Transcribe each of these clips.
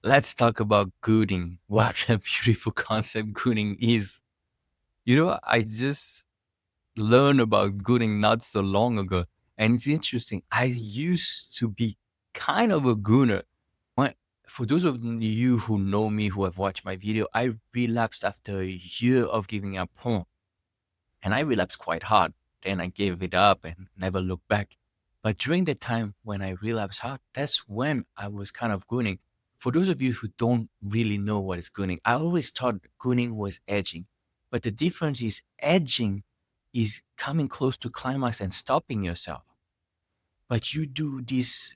let's talk about gooning. What a beautiful concept gooning is. I just learned about gooning not so long ago. And it's interesting. I used to be kind of a gooner. When, for those of you who know me, who have watched my video, I relapsed after a year of giving up porn. And I relapsed quite hard. Then I gave it up and never looked back. But during the time when I relapsed hard, that's when I was kind of gooning. For those of you who don't really know what is gooning, I always thought gooning was edging. But the difference is edging is coming close to climax and stopping yourself. But you do this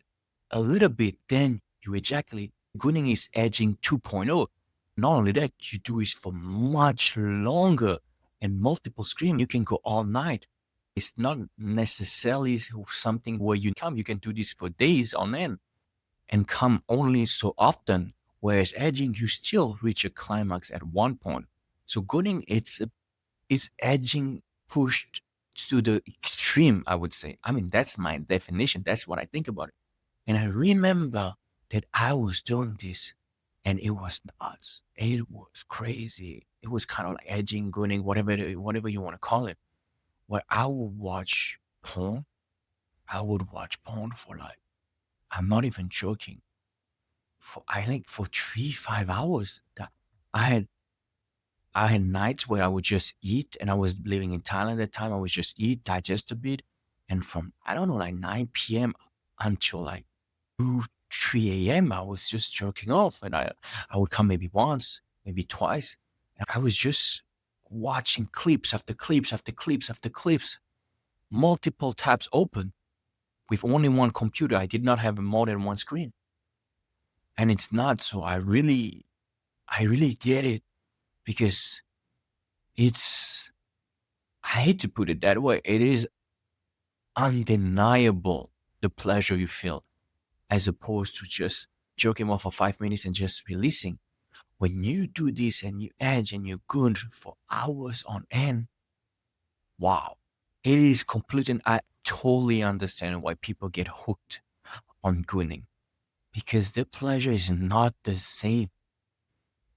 a little bit, then you ejaculate. Gooning is edging 2.0. Not only that, you do it for much longer and multiple screams. You can go all night. It's not necessarily something where you can do this for days on end and come only so often. Whereas edging, you still reach a climax at one point. So gooning, it's edging pushed to the extreme, I would say. I mean, that's my definition. That's what I think about it. And I remember that I was doing this and it was nuts. It was crazy. It was kind of like edging, gooning, whatever you want to call it. Where I would watch porn. I would watch porn for like, I'm not even joking, for I think for 3, 5 hours. That I had I had nights where I would just eat, and I was living in Thailand at the time. I would just eat, digest a bit, and from I don't know, like 9 p.m. until like 2, 3 a.m. I was just jerking off, and I would come maybe once, maybe twice, and I was just watching clips after clips after clips after clips, multiple tabs open with only one computer. I did not have more than one screen, and it's not so. I really get it because it's I hate to put it that way. It is undeniable the pleasure you feel as opposed to just jerking off for 5 minutes and just releasing. When you do this and you edge and you goon for hours on end, wow, it is complete. And I totally understand why people get hooked on gooning because the pleasure is not the same.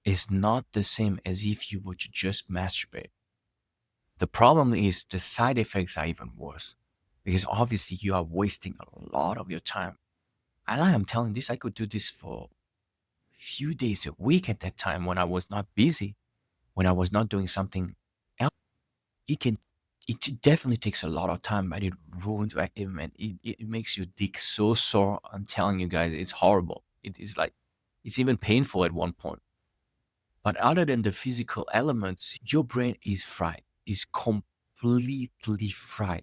It's not the same as if you were to just masturbate. The problem is the side effects are even worse because obviously you are wasting a lot of your time. And I am telling this, I could do this for a few days a week at that time when I was not busy, when I was not doing something else. It can, it definitely takes a lot of time, but it ruins your active man. It makes your dick so sore. I'm telling you guys, it's horrible. It is like, it's even painful at one point. But other than the physical elements, your brain is fried, is completely fried.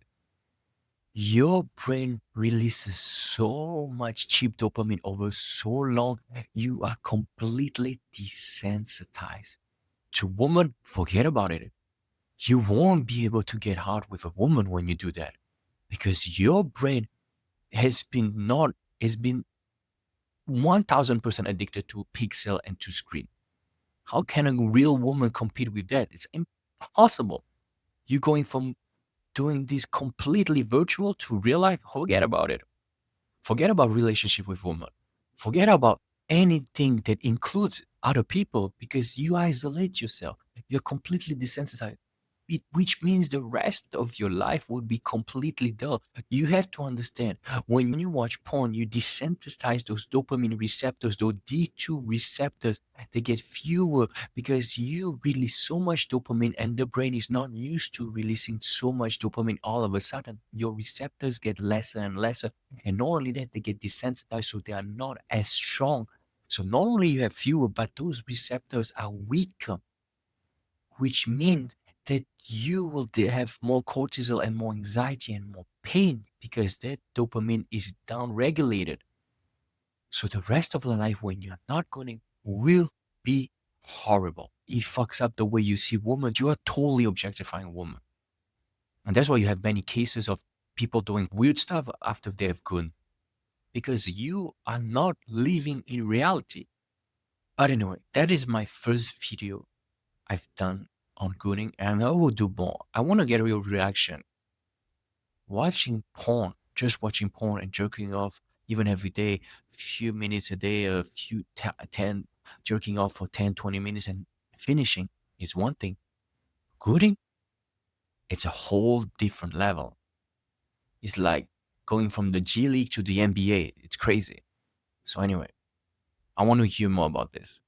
Your brain releases so much cheap dopamine over so long, you are completely desensitized. To women, forget about it. You won't be able to get hard with a woman when you do that because your brain has been 1000% addicted to pixel and to screen. How can a real woman compete with that? It's impossible. You're going from doing this completely virtual to real life. Forget about it. Forget about relationship with women. Forget about anything that includes other people because you isolate yourself. You're completely desensitized, which means the rest of your life would be completely dull. You have to understand when you watch porn, you desensitize those dopamine receptors, those D2 receptors. They get fewer because you release so much dopamine and the brain is not used to releasing so much dopamine all of a sudden. Your receptors get lesser and lesser. And not only that, they get desensitized so they are not as strong. So not only you have fewer, but those receptors are weaker, which means that you will have more cortisol and more anxiety and more pain because that dopamine is down regulated. So the rest of the life when you're not going will be horrible. It fucks up the way you see women. You are totally objectifying women. And that's why you have many cases of people doing weird stuff after they have gone because you are not living in reality. But anyway, that is my first video I've done on gooning, and I will do more. I want to get a real reaction. Watching porn, just watching porn and jerking off even every day, few minutes a day, a few 10, jerking off for 10, 20 minutes and finishing is one thing. Gooding, it's a whole different level. It's like going from the G League to the NBA. It's crazy. So anyway, I want to hear more about this.